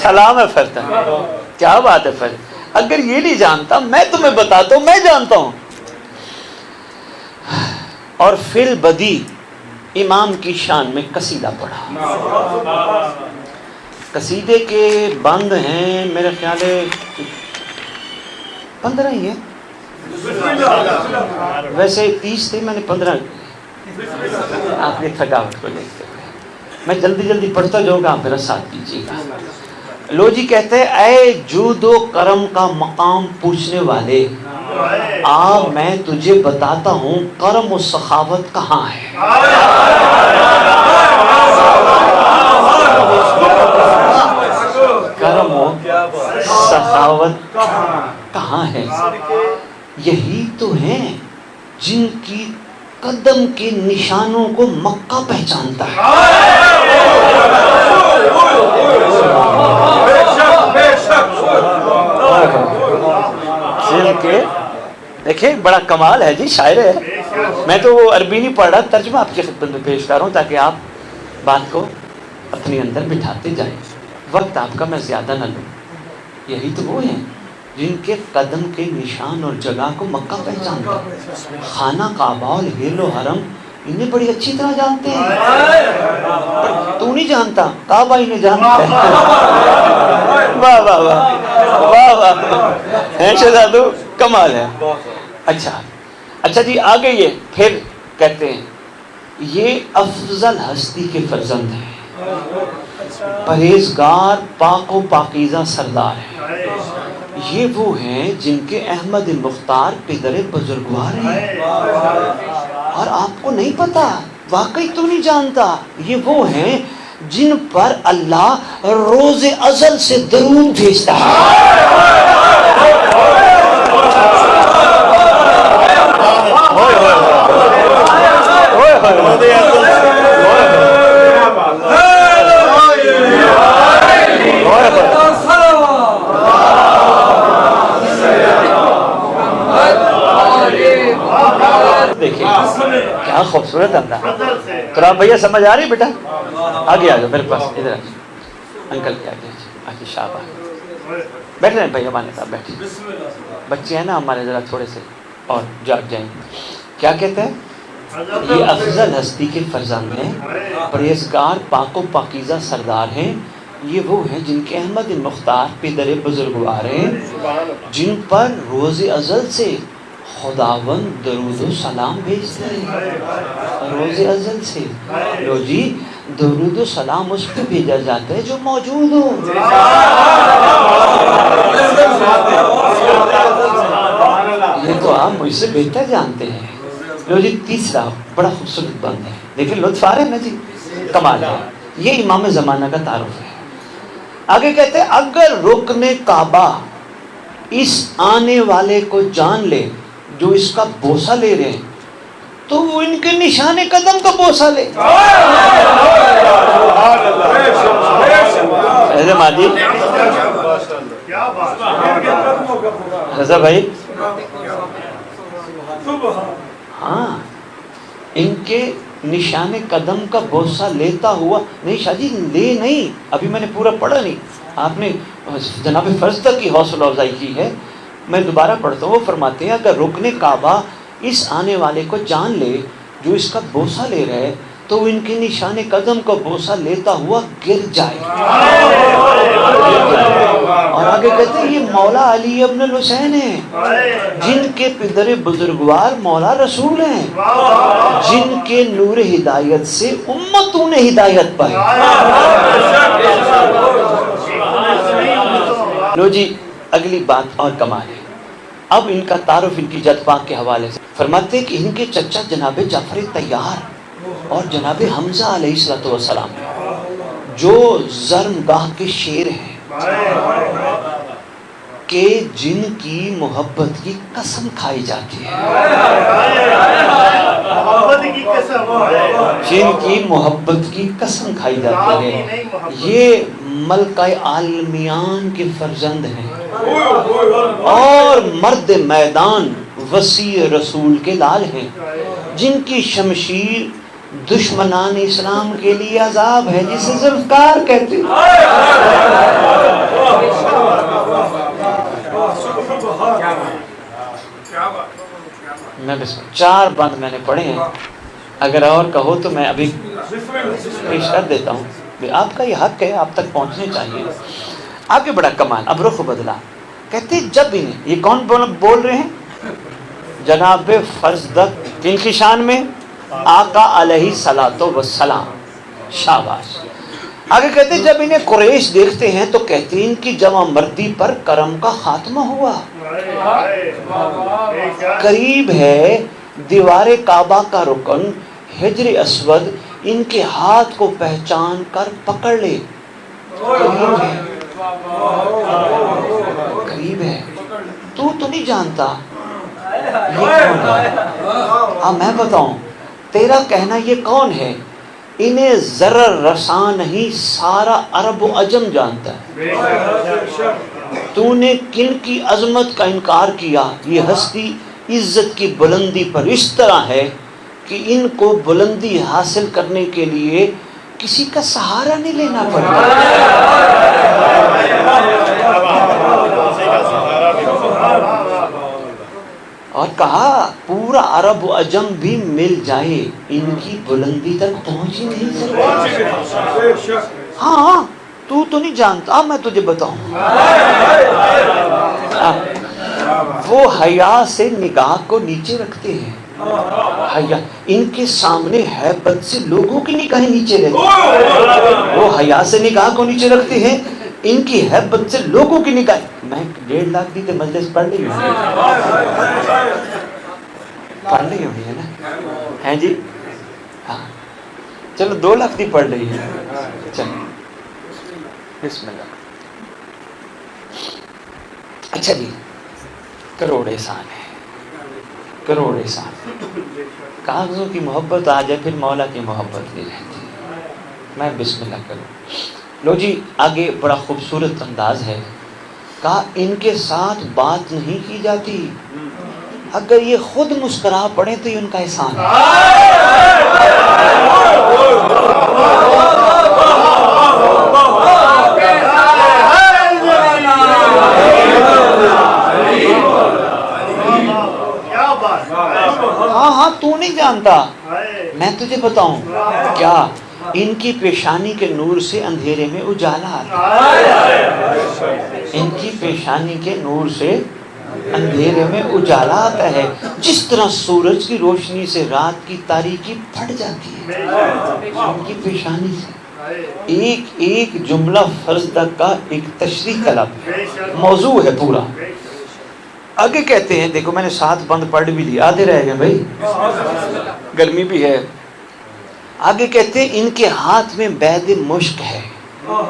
S1: سلام ہے فرزدق، کیا بات ہے فرزدق، اگر یہ نہیں جانتا میں تمہیں بتاتا ہوں، میں جانتا ہوں۔ اور فی البدی امام کی شان میں قصیدہ پڑھا۔ قصیدے کے بند ہیں میرے خیال ہے 15 ہی ہیں، ویسے 30 تھے، میں نے 15 آپ نے تھکاوٹ کو دیکھتے ہوئے میں جلدی جلدی پڑھتا جاؤں گا، آپ میرا ساتھ دیجیے گا۔ لو جی کہتے ہیں، اے جود و کرم کا مقام پوچھنے والے، میں تجھے بتاتا ہوں کرم و سخاوت کہاں ہے۔ کرم و سخاوت کہاں ہے؟ یہی تو ہیں جن کی قدم کے نشانوں کو مکہ پہچانتا ہے۔ دیکھیں بڑا کمال ہے جی، شاعر ہے۔ میں تو وہ عربی نہیں پڑھ رہا، ترجمہ آپ کی خدمت میں پیش کر رہا ہوں تاکہ آپ بات کو اپنے اندر بٹھاتے جائیں، وقت آپ کا میں زیادہ نہ لوں۔ یہی تو وہ ہیں جن کے قدم کے نشان اور جگہ کو مکہ پہچانتا ہے۔ خانہ کعبہ اور ہیل و حرم انہیں بڑی اچھی طرح جانتے ہیں، پر تو نہیں جانتا، کعبہ انہیں جانتا ہے۔ واہ واہ واہ واہ واہ، ہیں شہزادو، کمال ہے۔ اچھا جی، آگے یہ پھر کہتے ہیں یہ افضل ہستی کے فرزند ہیں، پرہیزگار پاک و پاکیزہ سردار ہیں، یہ وہ ہیں جن کے احمد مختار پدر بزرگوار ہیں۔ اور آپ کو نہیں پتا، واقعی تو نہیں جانتا، یہ وہ ہیں جن پر اللہ روز ازل سے درود بھیجتا ہے۔ دیکھیں کیا خوبصورت انداز، تو آپ بھیا سمجھ آ رہی بیٹا؟ آگے آ جاؤ میرے پاس، ادھر انکل کے آگے آگے، شاباش، بیٹھ رہے ہیں بھائی، ہمارے ساتھ بیٹھے، بچے ہیں نا ہمارے، ذرا تھوڑے سے اور جاگ جائیں۔ کیا کہتے ہیں؟ یہ افضل ہستی کے فرزند ہیں، پرہیزگار پاک و پاکیزہ سردار ہیں، یہ وہ ہیں جن کے احمد مختار پدر بزرگوار ہیں، جن پر روز ازل سے خداوند درود و سلام بھیجتے ہیں۔ روز ازل سے، لو جی درود و سلام اس پہ بھیجا جاتا ہے جو موجود ہو۔ یہ تو آپ مجھ سے بہتر جانتے ہیں، لو جی تیسرا بڑا خوبصورت بند ہے، دیکھیں لطف آ رہے ہیں نا جی، کمال ہے، یہ امام زمانہ کا تعارف ہے۔ آگے کہتے ہیں اگر رکن کعبہ اس آنے والے کو جان لے جو اس کا بوسہ لے رہے ہیں تو وہ ان کے نشان قدم کا بوسہ لے۔ ایسے ماجی رضا بھائی، ہاں ان کے نشان قدم کا بوسہ لیتا ہوا نہیں شاہ جی، لے نہیں، ابھی میں نے پورا پڑھا نہیں، آپ نے جناب فرض تک کی حوصلہ افزائی کی ہے، میں دوبارہ پڑھتا ہوں۔ وہ فرماتے ہیں اگر رکن کعبہ اس آنے والے کو جان لے جو اس کا بوسہ لے رہا ہے تو وہ ان کے نشان قدم کا بوسہ لیتا ہوا گر جائے۔ اور آگے کہتے ہیں یہ مولا علی ابن الحسین ہیں جن کے پدر بزرگوار مولا رسول ہیں، جن کے نور ہدایت سے امتوں نے ہدایت پائی۔ لو جی اگلی بات اور کمال ہے، اب ان کا تعارف ان کی جد پاک کے حوالے سے فرماتے ہیں کہ ان کے چچا جناب جعفر طیار اور جناب حمزہ علیہ السلام جو زرمگاہ کے شیر ہیں کہ جن کی محبت کی قسم کھائی جاتی ہے، جن کی محبت کی قسم کھائی جاتی ہے، یہ ملکہ عالمیان کے فرزند ہیں اور مرد میدان وسیع رسول کے لال ہیں، جن کی شمشیر دشمنان اسلام کے لیے عذاب ہے، جسے ذوالفقار کہتے ہیں۔ میں بس 4 بند میں نے پڑھے ہیں، اگر اور کہو تو میں ابھی پیش کر دیتا ہوں، آپ کا یہ حق ہے، آپ تک پہنچنے چاہیے۔ آگے بڑا کمال، اب رخ بدلا، کہتے جب انہیں، یہ کون بول رہے ہیں؟ جناب فرزدق، جن کی شان میں آقا علیہ الصلوۃ والسلام، شاباش۔ آگے کہتے جب انہیں قریش دیکھتے ہیں تو کہتے ہیں ان کی جوان مردی پر کرم کا خاتمہ ہوا، قریب ہے دیوار کعبہ کا رکن حجر اسود ان کے ہاتھ کو پہچان کر پکڑ لے، قریب ہے، تو نہیں جانتا یہ کون ہے؟ میں بتاؤں تیرا کہنا یہ کون ہے؟ انہیں ذرا رساں نہیں سارا عرب و عجم جانتا ہے۔ تو نے کن کی عظمت کا انکار کیا؟ یہ ہستی عزت کی بلندی پر اس طرح ہے کہ ان کو بلندی حاصل کرنے کے لیے کسی کا سہارا نہیں لینا پڑتا۔ اور کہا پورا عرب و عجم بھی مل جائے ان کی بلندی تک پہنچ ہی نہیں سکتے۔ ہاں تو نہیں جانتا، میں تجھے بتاؤں، وہ حیا سے نگاہ کو نیچے رکھتے ہیں، حیا ان کے سامنے ہیبت سے لوگوں کی نگاہیں نیچے رہتی ہیں، وہ حیا سے نگاہ کو نیچے رکھتے ہیں، ان کی ہیبت سے لوگوں کی نگاہیں۔ میں 1.5 لاکھ دی تھے مجلس پڑھ لی ہوئی ہے نا، ہیں جی؟ ہاں چلو 2 لاکھ دی پڑھ رہی ہے، چلو بسم اللہ۔ اچھا جی، کروڑ احسان ہے، کروڑ احسان، کاغذوں کی محبت آ جائے پھر مولا کی محبت نہیں رہتی۔ میں بسم اللہ کروں۔ لو جی آگے بڑا خوبصورت انداز ہے، کہا ان کے ساتھ بات نہیں کی جاتی، اگر یہ خود مسکرا پڑے تو یہ ان کا احسان ہے۔ ہاں تو نہیں جانتا، میں تجھے بتاؤں کیا، ان کی پیشانی کے نور سے اندھیرے میں اجالا آتا ہے، ان کی پیشانی کے نور سے اندھیرے میں اجالا آتا ہے، جس طرح سورج کی روشنی سے رات کی تاریکی پھٹ جاتی ہے، ان کی پیشانی سے۔ ایک ایک جملہ فرزدق کا ایک تشریح طلب موضوع ہے پورا۔ آگے کہتے ہیں، دیکھو میں نے 7 بند پڑھ بھی لیا، آدھے رہ گئے بھائی، گرمی بھی ہے۔ آگے کہتے ہیں ان کے ہاتھ میں بید مشک ہے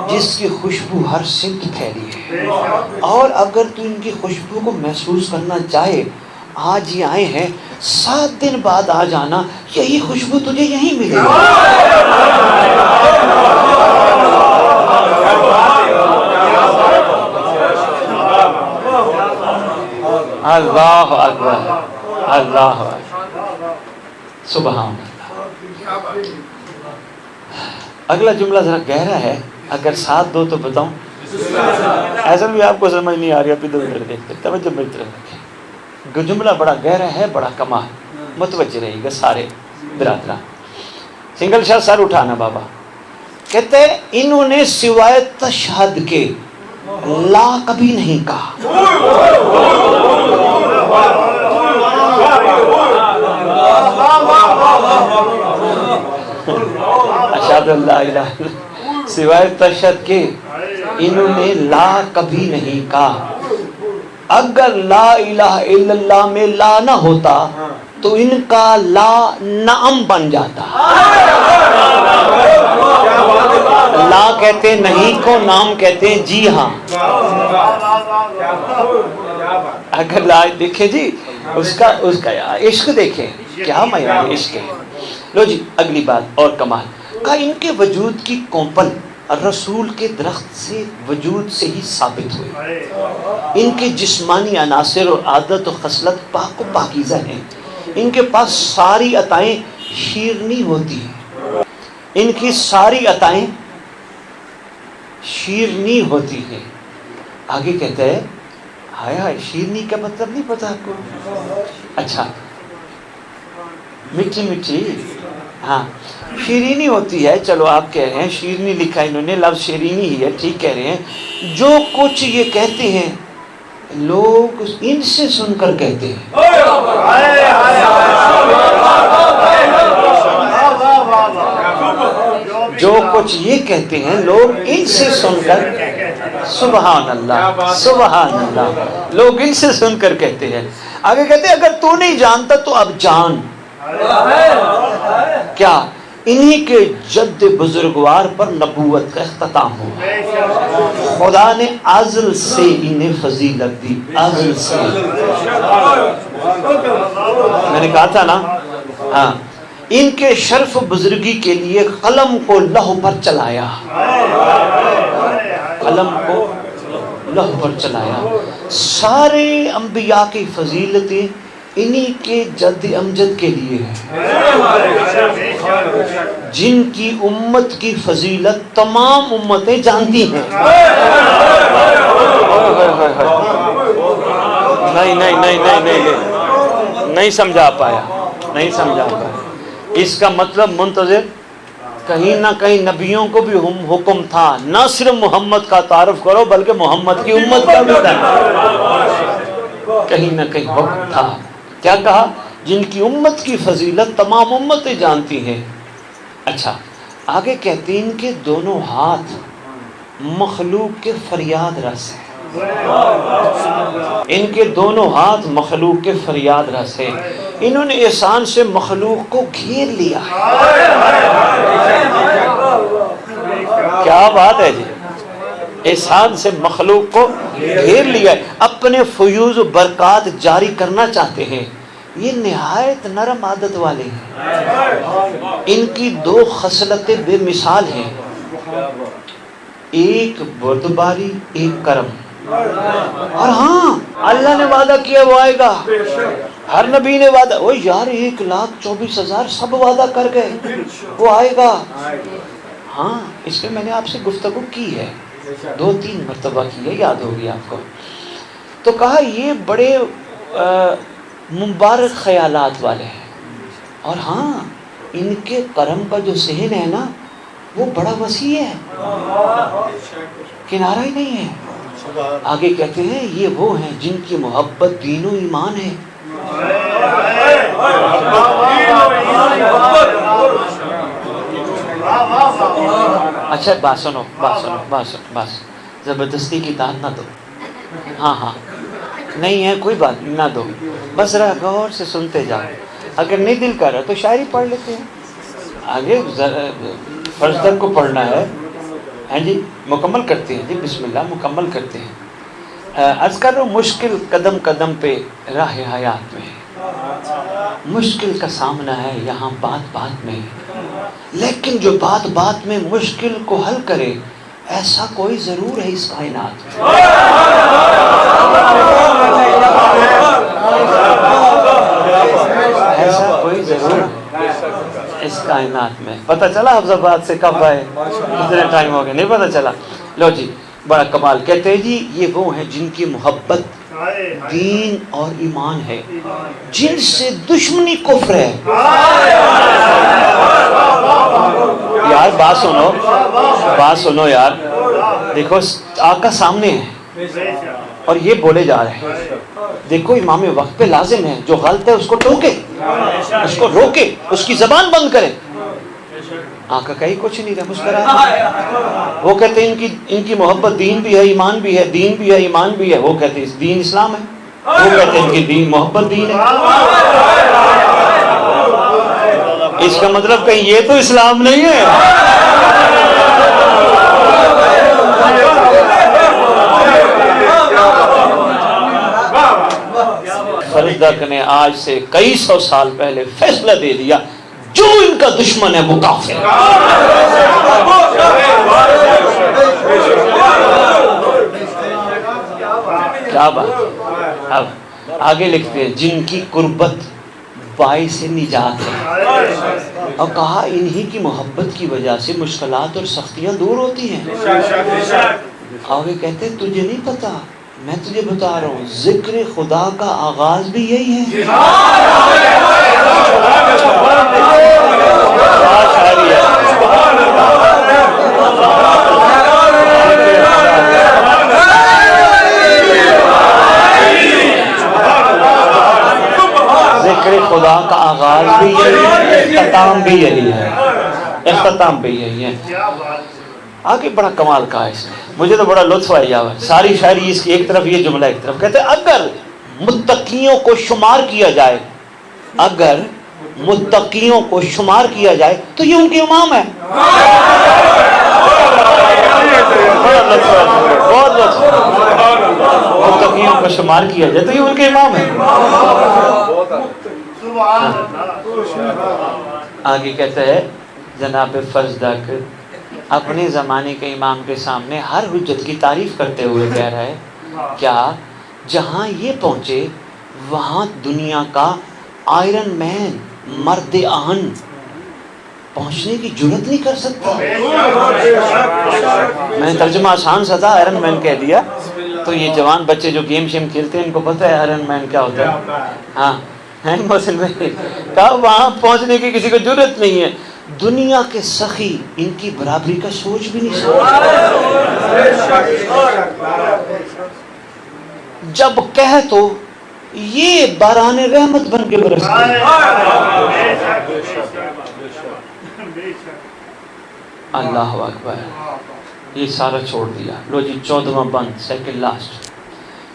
S1: جس کی خوشبو ہر سمت پھیلی ہے، اور اگر تو ان کی خوشبو کو محسوس کرنا چاہے آج ہی آئے ہیں، 7 دن بعد آ جانا، یہی خوشبو تجھے یہیں ملے گی۔ اللہ اکبر، اللہ اکبر، سبحان اللہ۔ اگلا جملہ ذرا گہرا ہے، اگر ساتھ دو تو بتاؤں، ایسا بھی آپ کو سمجھ نہیں آ رہی، آپ ادھر ادھر دیکھتے، توجہ میری طرف رکھیں، جملہ بڑا گہرا ہے، بڑا کمال، متوجہ رہیے گا سارے برادران۔ سنگل شاہ سر اٹھانا بابا، کہتے ہیں انہوں نے سوائے تشہد کے لا کبھی نہیں کہا۔ اشہد اللہ الہ الا اللہ، سوائے تشہد کے انہوں نے لا کبھی نہیں کہا۔ اگر لا الہ الا اللہ میں لا نہ ہوتا تو ان کا لا نعم بن جاتا۔ لا کہتے ہیں نہیں کو، نام کہتے ہیں جی ہاں۔ اگر لا دیکھیں جی اس کا عشق دیکھیں، کیا معیار عشق ہے۔ لو جی اگلی بات اور کمال، کہا ان کے وجود کی کومپل رسول کے درخت سے وجود سے ہی ثابت ہوئے، ان کے جسمانی عناصر اور عادت و خصلت پاک و پاکیزہ ہیں، ان کے پاس ساری عطائیں شیرنی ہوتی ہیں، ان کی ساری عطائیں شیرنی ہوتی ہیں۔ آگے کہتا ہے ہائے ہائے، شیرنی کا مطلب نہیں پتا آپ کو؟ اچھا میٹھی میٹھی، ہاں شیرینی ہوتی ہے، چلو آپ کہہ رہے ہیں شیرنی لکھا انہوں نے، لفظ شیرینی ہی ہے، ٹھیک کہہ رہے ہیں۔ جو کچھ یہ کہتے ہیں لوگ ان سے سن کر کہتے ہیں، جو کچھ یہ کہتے ہیں لوگ ان سے سن کر، سبحان اللہ سبحان اللہ، لوگ ان سے سن کر کہتے ہیں۔ آگے کہتے ہیں اگر تو نہیں جانتا تو اب جان، کیا انہی کے جد بزرگوار پر نبوت کا اختتام ہوا، خدا نے ازل سے انہیں فضیلت دی، ازل سے، میں نے کہا تھا نا، ہاں ان کے شرف بزرگی کے لیے قلم کو لوح پر چلایا، قلم کو لوح پر چلایا۔ سارے انبیاء کی فضیلتیں انہی کے جد امجد کے لیے ہیں، جن کی امت کی فضیلت تمام امتیں جانتی ہیں۔ نہیں سمجھا پایا، نہیں سمجھا پایا۔ اس کا مطلب منتظر، کہیں نہ کہیں نبیوں کو بھی حکم تھا نہ صرف محمد کا تعارف کرو بلکہ محمد کی امت کا بھی تھا، کہیں نہ کہیں حکم تھا۔ کیا کہا؟ جن کی امت کی فضیلت تمام امتیں جانتی ہیں۔ اچھا آگے کہتے ہیں ان کے دونوں ہاتھ مخلوق کے فریاد رس ہیں، ان کے دونوں ہاتھ مخلوق کے فریاد رس ہیں، انہوں نے احسان سے مخلوق کو گھیر لیا۔ کیا بات ہے جی، احسان سے مخلوق کو گھیر لیا، اپنے فیوز و برکات جاری کرنا چاہتے ہیں۔ یہ نہایت نرم عادت والے ہیں، ان کی 2 خصلتیں بے مثال ہیں، ایک بردباری ایک کرم، اور ہاں اللہ نے وعدہ کیا وہ آئے گا، ہر نبی نے وعدہ، وہ یار 1,24,000 سب وعدہ کر گئے وہ آئے گا۔ ہاں اس پہ میں نے آپ سے گفتگو کی ہے، 2-3 مرتبہ کی ہے، یاد ہوگی آپ کو۔ تو کہا یہ بڑے مبارک خیالات والے ہیں، اور ہاں ان کے کرم کا جو صحن ہے نا وہ بڑا وسیع ہے، کنارہ ہی نہیں ہے۔ آگے کہتے ہیں یہ وہ ہیں جن کی محبت دین و ایمان ہے۔ اچھا بات سنو، بات زبردستی کی داد نہ دو، ہاں نہیں ہے کوئی بات نہ دو، بس ذرا غور سے سنتے جاؤ، اگر نہیں دل کر رہا تو شاعری پڑھ لیتے ہیں، آگے فرض تک کو پڑھنا ہے، ہاں جی مکمل کرتے ہیں، جی بسم اللہ مکمل کرتے ہیں۔ عرض کر رہا ہوں مشکل قدم قدم پہ راہ حیات میں، مشکل کا سامنا ہے یہاں بات بات میں، لیکن جو بات بات میں مشکل کو حل کرے ایسا کوئی ضرور ہے اس کائنات میں۔ ایسا کوئی ضرور اس کائنات میں۔ پتہ چلا حفظ آباد سے کب آئے، کتنے ٹائم ہو گئے، نہیں پتہ چلا؟ لو جی بڑا کمال، کہتے ہیں جی یہ وہ ہیں جن کی محبت دین اور ایمان ہے، جن سے دشمنی کفر ہے۔ یار بات سنو یار، دیکھو آقا سامنے ہے اور یہ بولے جا رہے ہیں، دیکھو امام وقت پہ لازم ہے، جو غلط ہے اس کو ٹوکے، اس کو روکے، اس کی زبان بند کرے۔ آقا کہیں کچھ نہیں رہا، مسکرا۔ وہ کہتے ہیں ان کی محبت دین بھی ہے ایمان بھی ہے، دین بھی ہے ایمان بھی ہے، وہ کہتے ہیں دین اسلام ہے، وہ کہتے ہیں ان کی دین محبت دین ہے۔ اس کا مطلب کہیں یہ تو اسلام نہیں ہے۔ فرزدق نے آج سے کئی سو سال پہلے فیصلہ دے دیا، جو ان کا دشمن ہے وہ کافر ہے۔ کیا بات۔ اب آگے لکھتے ہیں جن کی قربت باعث نجات ہے، اور کہا انہی کی محبت کی وجہ سے مشکلات اور سختیاں دور ہوتی ہیں۔ آگے کہتے ہیں تجھے نہیں پتا، میں تجھے بتا رہا ہوں، ذکر خدا کا آغاز بھی یہی ہے۔ ذکر خدا کا آغاز بھی یہی ہے، اختتام بھی یہی ہے، اختتام بھی یہی ہے۔ آگے بڑا کمال کہا اس نے، مجھے تو بڑا لطف آیا ہوا، ساری شاعری اس کی ایک طرف، یہ جملہ ایک طرف۔ کہتے ہیں اگر متقیوں کو شمار کیا جائے، اگر متقیوں کو شمار کیا جائے تو یہ ان کے امام ہے۔ بہت لطف، متقیوں کو شمار کیا جائے تو یہ ان کے امام ہے۔ آگے کہتا ہے جناب فرزدق اپنے زمانے کے امام کے سامنے ہر حجت کی تعریف کرتے ہوئے کہہ رہا ہے، کیا جہاں یہ پہنچے وہاں دنیا کا آئرن مین، مرد آہن پہنچنے کی جرت نہیں کر سکتا۔ میں نے ترجمہ آسان سا تھا، آئرن مین کہہ دیا، تو یہ جوان بچے جو گیم شیم کھیلتے ہیں ان کو پتہ ہے آئرن مین کیا ہوتا ہے۔ ہاں کہا وہاں پہنچنے کی کسی کو جرت نہیں ہے، دنیا کے سخی ان کی برابری کا سوچ بھی نہیں سکتا۔ جب کہہ تو یہ باران رحمت بن کے برستے ہیں۔ اللہ اکبر، یہ سارا چھوڑ دیا۔ لو جی 14واں بند، سیکنڈ لاسٹ۔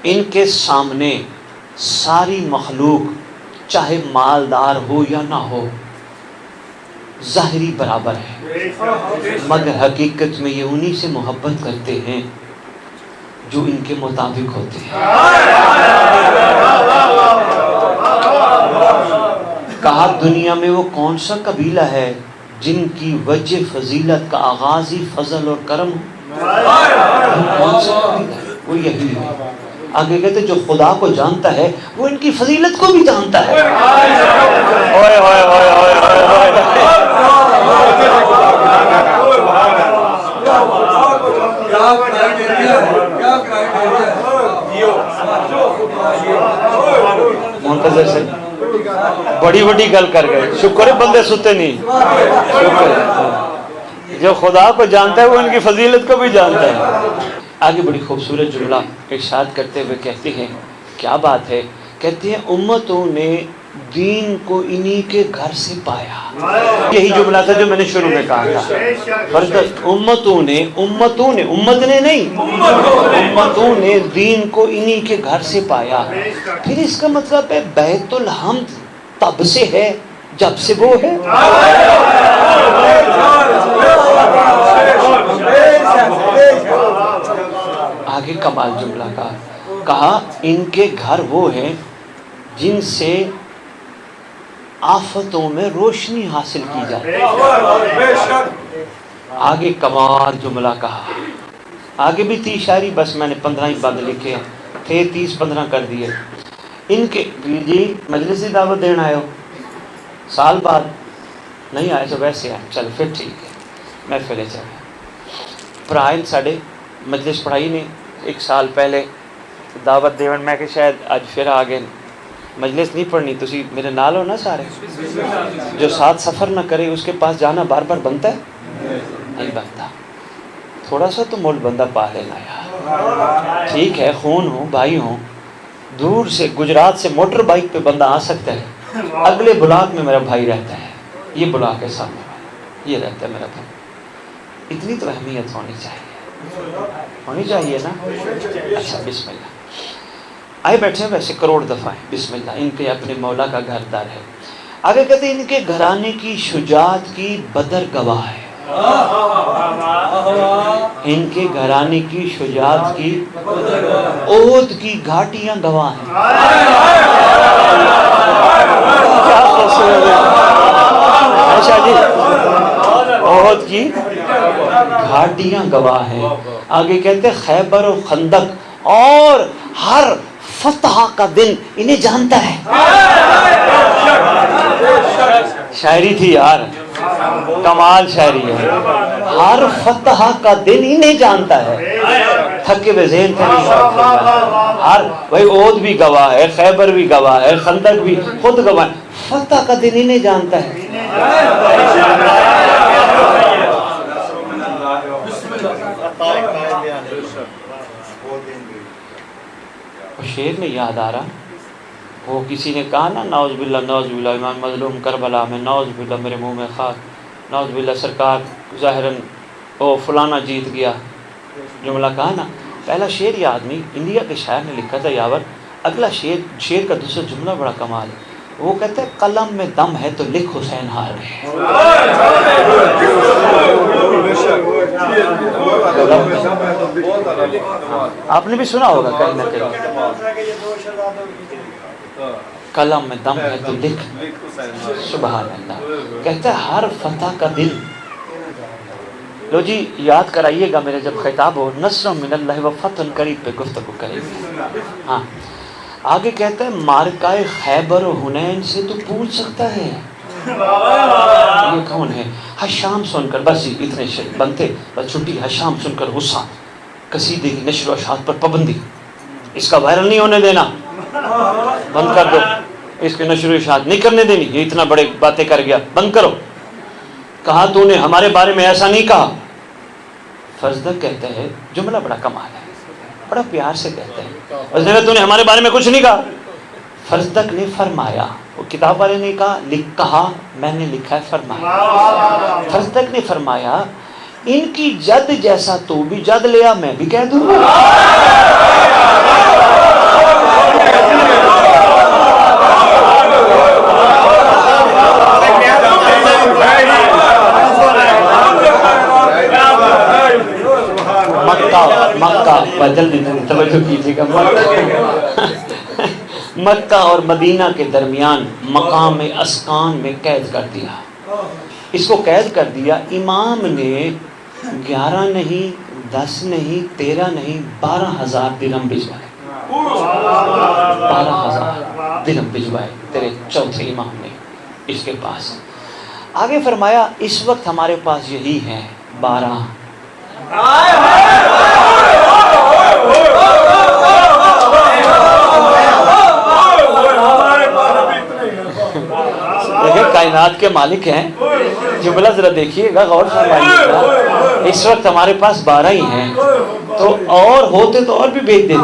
S1: ان کے سامنے ساری مخلوق چاہے مالدار ہو یا نہ ہو ظاہری برابر ہے، مگر حقیقت میں یہ انہی سے محبت کرتے ہیں جو ان کے مطابق ہوتے ہیں۔ کہا دنیا میں وہ کون سا قبیلہ ہے جن کی وجہ فضیلت کا آغاز ہی فضل اور کرم ہو؟ کون سا قبیلہ ہے؟ وہ یہی ہے۔ آگے کہتے جو خدا کو جانتا ہے وہ ان کی فضیلت کو بھی جانتا ہے۔ اوئے اوئے اوئے اوئے اوئے منتظر سے بڑی بڑی گل کر گئے، شکر ہے بندے ستے نہیں، شکر ہے جو خدا کو جانتا ہے وہ ان کی فضیلت کو بھی جانتا ہے۔ آگے بڑی خوبصورت جملہ ارشاد کرتے ہوئے کہتے ہیں، کیا بات ہے، کہتے ہیں امتوں نے دین کو انہی کے گھر سے پایا. یہی جملہ تھا جو میں نے شروع میں کہا تھا. امتوں نے نہیں، امتوں نے دین کو انہی کے گھر سے پایا. پھر اس کا مطلب ہے بیت الحمد تب سے ہے جب سے وہ ہے. آگے کمال جملہ کا کہا ان کے گھر وہ ہیں جن سے آفتوں میں روشنی حاصل کی جاتی ہے. آگے کمال جملہ کہا. آگے بھی تھی شاعری، بس میں نے 15 ہی بند لکھے تھے، 30-15 کر دیے. ان کے جی مجلسی دعوت دینا آئے ہو، سال بعد نہیں آئے تو ویسے آئے، چل پھر ٹھیک ہے، محفل چلے. پرائل ساڑھے مجلس پڑھائی نے 1 سال پہلے دعوت دیون میں کہ شاید اج پھر آ گئے مجلس نہیں پڑھنی. تسی میرے نال ہو نا سارے. جو ساتھ سفر نہ کرے اس کے پاس جانا بار بار بنتا ہے؟ نہیں بنتا. تھوڑا سا تو مول بندہ پا لینا یار. ٹھیک ہے خون ہو، بھائی ہوں، دور سے گجرات سے موٹر بائک پہ بندہ آ سکتا ہے، اگلے بلاک میں میرا بھائی رہتا ہے، یہ بلاک ہے سامنے والا، یہ رہتا ہے میرا بھائی. اتنی تو اہمیت ہونی چاہیے نا. اچھا بسم اللہ. آئے بیٹھے ہیں ویسے کروڑ دفعہ ہیں. بسم اللہ. ان کے اپنے مولا کا گھر دار ہے. آگے کہتے ہیں ان کے گھرانے کی شجاعت کی بدر گواہ ہے. ان کے گھرانے کی شجاعت کی احد کی گھاٹیاں گواہ ہیں. اچھا جی، احد کی گھاٹیاں گواہ ہیں. آگے کہتے ہیں خیبر و خندق اور ہر فتح کا دن انہیں جانتا ہے. شاعری تھی یار، کمال شاعری ہے. ہر فتح کا دن انہیں جانتا ہے. تھکے ہوئے ذہن تھے ہر بھائی احد بھی گواہ ہے، خیبر بھی گواہ ہے، خندق بھی خود گواہ ہے. فتح کا دن انہیں جانتا ہے. شعر میں یاد آ رہا، وہ کسی نے کہا نا نعوذ باللہ نعوذ باللہ امام مظلوم کربلا میں، نعوذ باللہ میرے منہ میں خاک، نعوذ باللہ سرکار ظاہراً او فلانا جیت گیا. جملہ کہا نا. پہلا شعر یہ آدمی انڈیا کے شاعر نے لکھا تھا یاور. اگلا شعر کا دوسرا جملہ بڑا کمال ہے. وہ کہتا ہے قلم میں دم ہے تو لکھ حسین ہار گئے. آپ نے بھی سنا ہوگا کہیں نہ کہیں. قلم میں دم ہے تو لکھ. سبحان اللہ. کہتا ہے ہر فتح کا دل. لو جی یاد کرائیے گا میرے جب خطاب ہو نصر من اللہ و فتح قریب پہ گفتگو کریں گے. ہاں آگے کہتا ہے مارکائے خیبر و حنین سے تو پوچھ سکتا ہے یہ کون ہے. حشام سن کر بس اتنے بنتے بس چھٹی. حشام سن کر غصہ، قصیدے کی نشر و اشاعت پر پابندی. اس کا وائرل نہیں ہونے دینا، بند کر دو. اس کی نشر و اشاعت نہیں کرنے دینی. یہ اتنا بڑے باتیں کر گیا، بند کرو. کہا تو نے ہمارے بارے میں ایسا نہیں کہا. فزدق کہتا ہے جملہ بڑا کمال ہے، بڑا پیار سے کہتے ہیں. اس نے کہا تو نے ہمارے بارے میں کچھ نہیں کہا. فزدق نے فرمایا، وہ کتاب والے نے کہا میں نے لکھا ہے فرمایا. فزدق نے فرمایا ان کی جد جیسا تو بھی جد لیا میں بھی کہہ دوں. مکہ جلدی توجہ کیجیے گا. مکہ اور مدینہ کے درمیان مقام اسکان میں قید کر دیا. اس کو قید کر دیا. امام نے 11 نہیں 10 نہیں 13 نہیں 12,000 درہم بھجوائے. 12,000 درہم بھجوائے تیرے چوتھے امام نے اس کے پاس. آگے فرمایا اس وقت ہمارے پاس یہی ہے 12. کائنات کے مالک ہیں. جملہ ذرا دیکھیے گا، غور فرمائیے گا. اس وقت ہمارے پاس 12 ہی ہیں، تو اور ہوتے تو اور بھی بھیج دیتے.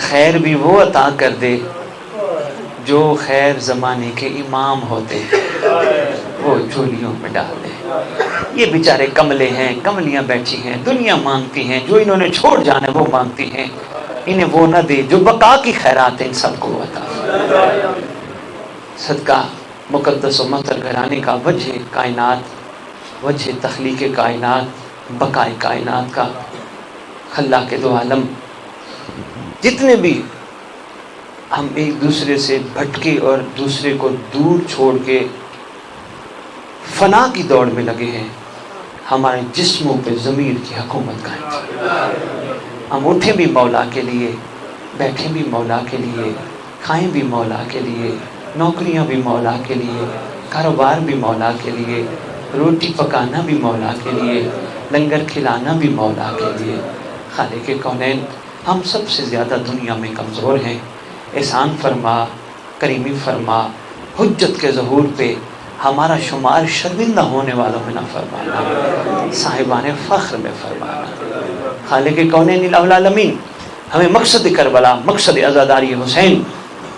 S1: خیر بھی وہ عطا کر دے جو خیر زمانے کے امام ہوتے، وہ جھولیوں میں ڈال دے۔ یہ بیچارے کملے ہیں، کملیاں بیٹھی ہیں، دنیا مانگتی ہیں، جو انہوں نے چھوڑ جانا وہ مانگتی ہیں، انہیں وہ نہ دے جو بقا کی خیرات ان سب کو عطا۔ صدقہ مقدس و مطہر گھرانے کا وجہ کائنات، وجہ تخلیق کائنات، بقائے کائنات کا خلاق دو عالم، جتنے بھی ہم ایک دوسرے سے بھٹکے اور دوسرے کو دور چھوڑ کے فنا کی دوڑ میں لگے ہیں، ہمارے جسموں پہ ضمیر کی حکومت قائم۔ ہم اٹھیں بھی مولا کے لیے، بیٹھیں بھی مولا کے لیے، کھائیں بھی مولا کے لیے، نوکریاں بھی مولا کے لیے، کاروبار بھی مولا کے لیے، روٹی پکانا بھی مولا کے لیے، لنگر کھلانا بھی مولا کے لیے۔ خالق کونین ہم سب سے زیادہ دنیا میں کمزور ہیں، احسان فرما، کریمی فرما، حجت کے ظہور پہ ہمارا شمار شرمندہ ہونے والوں میں نہ فرمانا، صاحبان فخر میں فرمانا۔ خالق کونین الہ العالمین ہمیں مقصد کربلا، مقصد عزاداری حسین،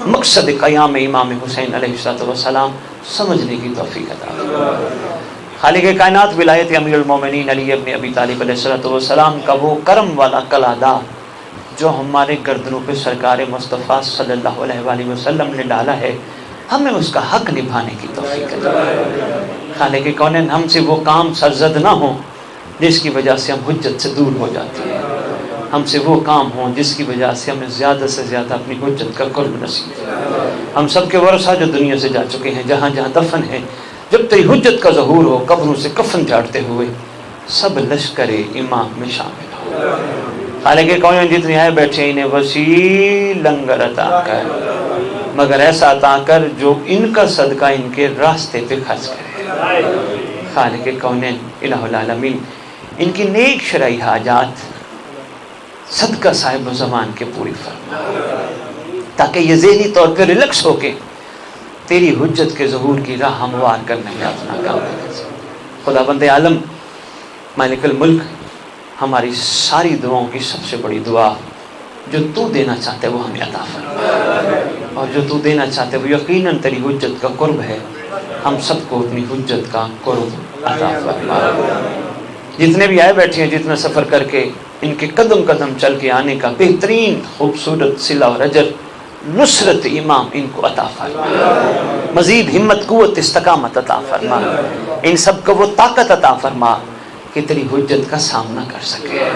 S1: مقصد قیام امام حسین علیہ السلام سمجھنے کی توفیق عطا فرما۔ خالق کائنات ولایت امیر المومنین علی ابن ابی طالب علیہ السلام کا وہ کرم والا کلادہ جو ہمارے گردنوں پہ سرکار مصطفیٰ صلی اللہ علیہ وآلہ وسلم نے ڈالا ہے، ہمیں اس کا حق نبھانے کی توفیق عطا فرما۔ خالق کونین ہم سے وہ کام سرزد نہ ہوں جس کی وجہ سے ہم حجت سے دور ہو جاتے ہیں، ہم سے وہ کام ہوں جس کی وجہ سے ہمیں زیادہ سے زیادہ اپنی حجت کا قرب نصیب ہے۔ ہم سب کے ورثہ جو دنیا سے جا چکے ہیں، جہاں جہاں دفن ہیں، جب تیری حجت کا ظہور ہو قبروں سے کفن جھاڑتے ہوئے سب لشکر امام میں شامل ہو۔ خالق کونین جتنے آئے بیٹھے انہیں وسیع لنگر عطا کر، مگر ایسا عطا کر جو ان کا صدقہ ان کے راستے پہ خرچ کرے۔ خالق کونین الہ العالمین ان کی نیک شرعی حاجات صدقہ صاحب زمان کے پوری فرما، تاکہ یہ ذہنی طور پہ ریلیکس ہو کے تیری حجت کے ظہور کی راہ ہموار کرنے میں اپنا کام کرے۔ خدا بند عالم مالک الملک ہماری ساری دعاؤں کی سب سے بڑی دعا جو تو دینا چاہتے وہ ہمیں عطا فرما، اور جو تو دینا چاہتے وہ یقیناً تیری حجت کا قرب ہے، ہم سب کو اپنی حجت کا قرب عطا فرما۔ جتنے بھی آئے بیٹھے ہیں، جتنا سفر کر کے ان کے قدم قدم چل کے آنے کا بہترین خوبصورت صلہ اور اجر نصرت امام ان کو عطا فرما، مزید ہمت قوت استقامت عطا فرما، ان سب کو وہ طاقت عطا فرما کہ تیری حجت کا سامنا کر سکے۔